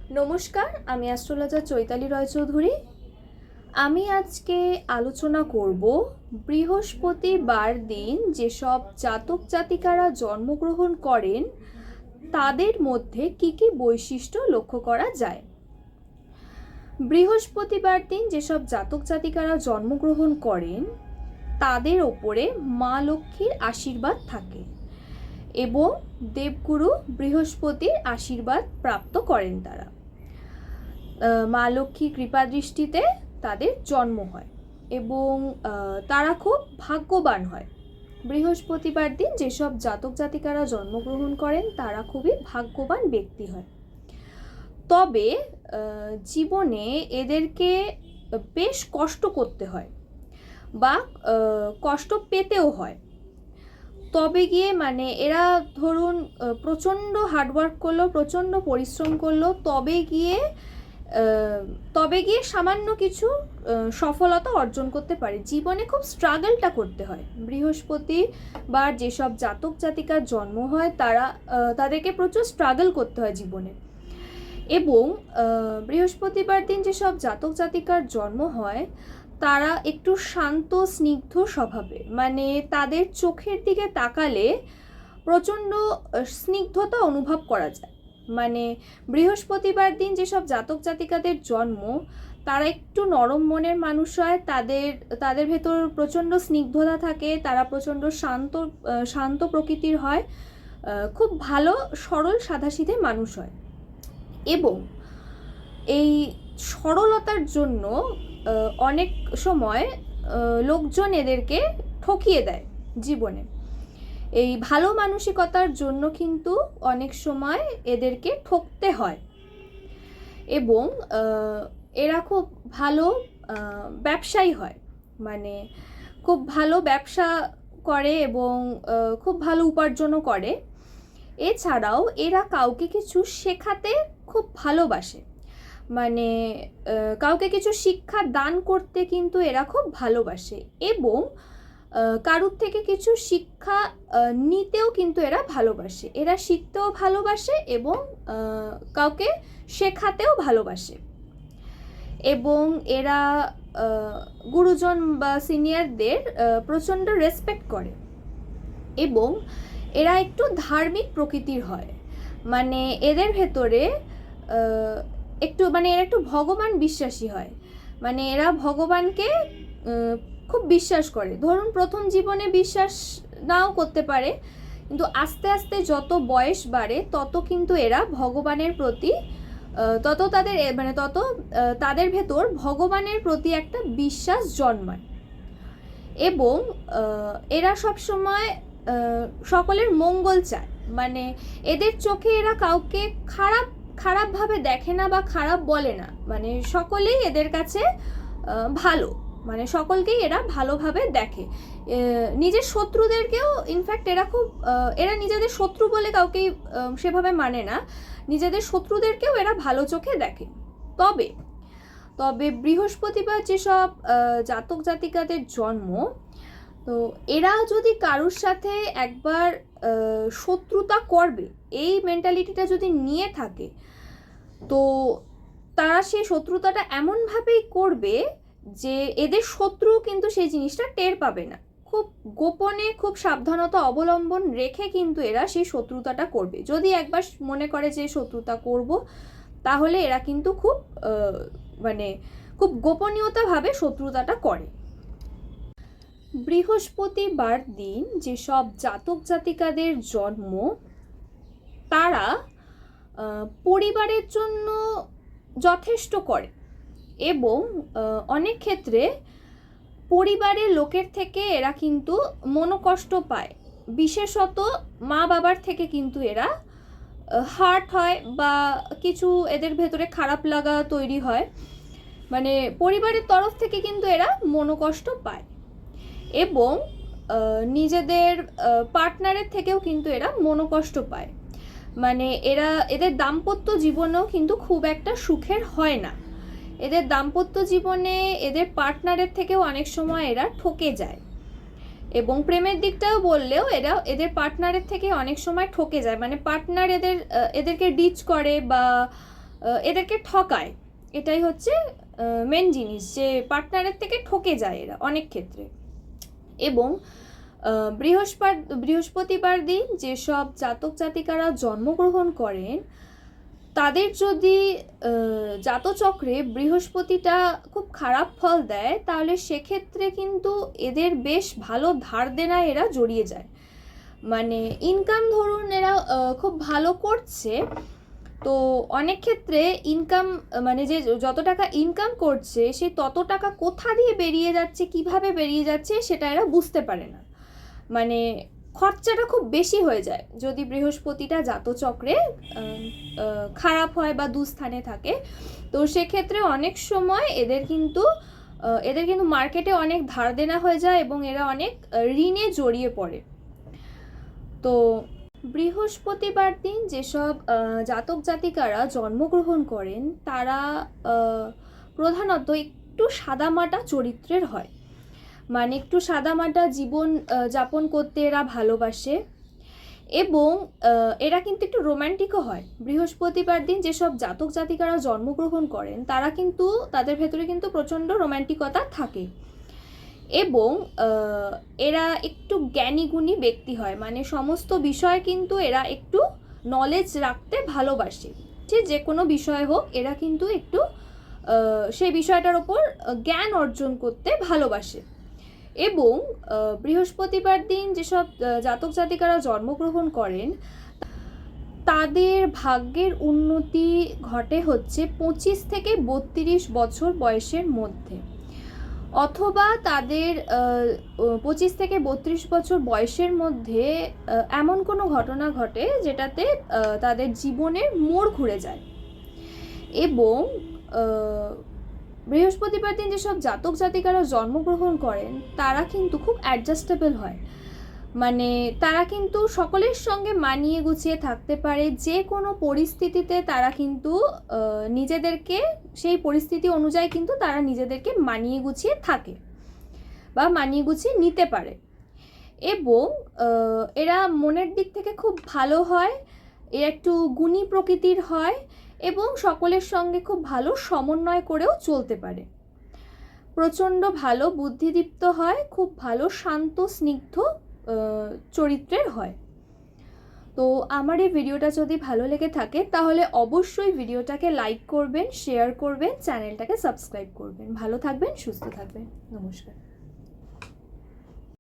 নমস্কার, আমি অ্যাস্ট্রোলজার চৈতালি রায়চৌধুরী। আমি আজকে আলোচনা করব বৃহস্পতিবার দিন যেসব জাতক জাতিকারা জন্মগ্রহণ করেন তাদের মধ্যে কি কি বৈশিষ্ট্য লক্ষ্য করা যায়। বৃহস্পতিবার দিন যেসব জাতক জাতিকারা জন্মগ্রহণ করেন তাদের ওপরে মা লক্ষ্মীর আশীর্বাদ থাকে এবং দেবগুরু বৃহস্পতির আশীর্বাদ প্রাপ্ত করেন। তারা মা লক্ষ্মীর কৃপা দৃষ্টিতে তাদের জন্ম হয় এবং তারা খুব ভাগ্যবান হয়। বৃহস্পতিবার দিন যেসব জাতক জাতিকারা জন্মগ্রহণ করেন তারা খুবই ভাগ্যবান ব্যক্তি হয়। তবে জীবনে এদেরকে বেশ কষ্ট করতে হয় বা কষ্ট পেতেও হয়। তবে গিয়ে এরা ধরুন প্রচণ্ড হার্ডওয়ার্ক করলো, প্রচণ্ড পরিশ্রম করলো, তবে গিয়ে সামান্য কিছু সফলতা অর্জন করতে পারে। জীবনে খুব স্ট্রাগলটা করতে হয়। বৃহস্পতিবার যেসব জাতক জাতিকার জন্ম হয় তাদেরকে প্রচুর স্ট্রাগল করতে হয় জীবনে। এবং বৃহস্পতিবার দিন যেসব জাতক জাতিকার জন্ম হয় তারা একটু শান্ত স্নিগ্ধ স্বভাবের, তাদের চোখের দিকে তাকালে প্রচণ্ড স্নিগ্ধতা অনুভব করা যায়। বৃহস্পতিবার দিন যেসব জাতক জাতিকাদের জন্ম তারা একটু নরম মনের মানুষ হয়, তাদের ভেতর প্রচণ্ড স্নিগ্ধতা থাকে, তারা প্রচণ্ড শান্ত প্রকৃতির হয়, খুব ভালো সরল সাদাসিধে মানুষ হয়। এবং এই সরলতার জন্য অনেক সময় লোকজন এদেরকে ঠকিয়ে দেয় জীবনে। এই ভালো মানসিকতার জন্য কিন্তু অনেক সময় এদেরকে ঠকতে হয়। এবং এরা খুব ভালো ব্যবসায়ী হয়, খুব ভালো ব্যবসা করে এবং খুব ভালো উপার্জনও করে। এছাড়াও এরা কাউকে কিছু শেখাতে খুব ভালোবাসে, কাউকে কিছু শিক্ষা দান করতে কিন্তু এরা খুব ভালোবাসে এবং কারুর থেকে কিছু শিক্ষা নিতেও কিন্তু এরা ভালোবাসে। এরা শিখতেও ভালোবাসে এবং কাউকে শেখাতেও ভালোবাসে। এবং এরা গুরুজন বা সিনিয়রদের প্রচণ্ড রেসপেক্ট করে এবং এরা একটু ধার্মিক প্রকৃতির হয়। এদের ভেতরে এরা একটু ভগবান বিশ্বাসী হয়। এরা ভগবানকে খুব বিশ্বাস করে। ধরুন প্রথম জীবনে বিশ্বাস নাও করতে পারে, কিন্তু আস্তে আস্তে যত বয়স বাড়ে তত কিন্তু এরা ভগবানের প্রতি তত তাদের ভেতর ভগবানের প্রতি একটা বিশ্বাস জন্মায়। এবং এরা সবসময় সকলের মঙ্গল চায়। এদের চোখে এরা কাউকে খারাপভাবে দেখে না বা খারাপ বলে না। সকলেই এদের কাছে ভালো, সকলকেই এরা ভালোভাবে দেখে। নিজের শত্রুদেরকেও ইনফ্যাক্ট এরা নিজেদের শত্রু বলে কাউকেই সেভাবে মানে না, নিজেদের শত্রুদেরকেও এরা ভালো চোখে দেখে। তবে বৃহস্পতিবার যেসব জাতক জাতিকাদের জন্ম, তো এরা যদি কারুর সাথে একবার শত্রুতা করবে এই মেন্টালিটিটা যদি নিয়ে থাকে, তো তারা সেই শত্রুতাটা এমনভাবেই করবে যে এদের শত্রু কিন্তু সেই জিনিসটা টের পাবে না। খুব গোপনে, খুব সাবধানতা অবলম্বন রেখে কিন্তু এরা সেই শত্রুতাটা করবে। যদি একবার মনে করে যে শত্রুতা করব, তাহলে এরা কিন্তু খুব গোপনীয়তাভাবে শত্রুতাটা করে। বৃহস্পতিবার দিন যেসব জাতক জাতিকাদের জন্ম তারা পরিবারের জন্য যথেষ্ট করে এবং অনেক ক্ষেত্রে পরিবারের লোকের থেকে এরা কিন্তু মনোকষ্ট পায়। বিশেষত মা বাবার থেকে কিন্তু এরা হার্ট হয় বা কিছু এদের ভেতরে খারাপ লাগা তৈরি হয়। পরিবারের তরফ থেকে কিন্তু এরা মনোকষ্ট পায় এবং নিজেদের পার্টনারের থেকেও কিন্তু এরা মনোকষ্ট পায়। এদের দাম্পত্য জীবনেও কিন্তু খুব একটা সুখের হয় না। এদের দাম্পত্য জীবনে এদের পার্টনারের থেকেও অনেক সময় এরা ঠকে যায়। এবং প্রেমের দিকটাও বললেও এদের পার্টনারের থেকে অনেক সময় ঠকে যায়। পার্টনার এদেরকে ডিচ করে বা এদেরকে ঠকায়, এটাই হচ্ছে মেন জিনিস, যে পার্টনারের থেকে ঠকে যায় এরা অনেক ক্ষেত্রে। এবং বৃহস্পতিবার দিন যেসব জাতক জাতিকারা জন্মগ্রহণ করেন তাদের যদি জাতচক্রে বৃহস্পতিটা খুব খারাপ ফল দেয়, তাহলে সেক্ষেত্রে কিন্তু এদের বেশ ভালো ধার দেনায় এরা জড়িয়ে যায়। মানে ইনকাম ধরুন এরা খুব ভালো করছে, তো অনেক ক্ষেত্রে ইনকাম মানে যে যত টাকা ইনকাম করছে সে তত টাকা কোথা দিয়ে বেরিয়ে যাচ্ছে, কিভাবে বেরিয়ে যাচ্ছে সেটা এরা বুঝতে পারে না। মানে খরচাটা খুব বেশি হয়ে যায় যদি বৃহস্পতিটা জাতচক্রে খারাপ হয় বা দুস্থানে থাকে। তো সেক্ষেত্রে অনেক সময় এদের কিন্তু মার্কেটে অনেক ধার দেনা হয়ে যায় এবং এরা অনেক ঋণে জড়িয়ে পড়ে। তো বৃহস্পতিবার দিন যেসব জাতক জাতিকারা জন্মগ্রহণ করেন তারা প্রধানত একটু সাদামাটা চরিত্রের হয়, মানে একটু সাদামাটা জীবন যাপন করতে এরা ভালোবাসে এবং এরা কিন্তু একটু রোম্যান্টিকও হয়। বৃহস্পতিবার দিন যেসব জাতক জাতিকারা জন্মগ্রহণ করেন তারা কিন্তু তাদের ভেতরে কিন্তু প্রচণ্ড রোম্যান্টিকতা থাকে এবং এরা একটু জ্ঞানীগুণী ব্যক্তি হয়, মানে সমস্ত বিষয় কিন্তু এরা একটু নলেজ রাখতে ভালোবাসে, যে কোনো বিষয় হোক এরা কিন্তু একটু সেই বিষয়টার ওপর জ্ঞান অর্জন করতে ভালোবাসে। এবং বৃহস্পতিবার দিন যেসব জাতক জাতিকারা জন্মগ্রহণ করেন তাদের ভাগ্যের উন্নতি ঘটে হচ্ছে 25 থেকে 32 বছর বয়সের মধ্যে, অথবা তাদের 25 থেকে 32 বছর বয়সের মধ্যে এমন কোনো ঘটনা ঘটে যেটাতে তাদের জীবনের মোড় ঘুরে যায়। এবং বৃহস্পতিবার দিন যেসব জাতক জাতিকারা জন্মগ্রহণ করেন তারা কিন্তু খুব অ্যাডজাস্টেবল হয়, মানে তারা কিন্তু সকলের সঙ্গে মানিয়ে গুছিয়ে থাকতে পারে, যে কোনো পরিস্থিতিতে তারা কিন্তু নিজেদেরকে সেই পরিস্থিতি অনুযায়ী কিন্তু তারা নিজেদেরকে মানিয়ে গুছিয়ে থাকে বা মানিয়ে গুছিয়ে নিতে পারে। এবং এরা মনের দিক থেকে খুব ভালো হয়, এরা একটু গুণী প্রকৃতির হয় এবং সকলের সঙ্গে খুব ভালো সমন্বয় করেও চলতে পারে, প্রচণ্ড ভালো বুদ্ধিদীপ্ত হয়, খুব ভালো শান্ত স্নিগ্ধ চরিত্রের হয়। তো আমার এই ভিডিওটা যদি ভালো লেগে থাকে তাহলে অবশ্যই ভিডিওটাকে লাইক করবেন, শেয়ার করবেন, চ্যানেলটাকে সাবস্ক্রাইব করবেন। ভালো থাকবেন, সুস্থ থাকবেন, নমস্কার।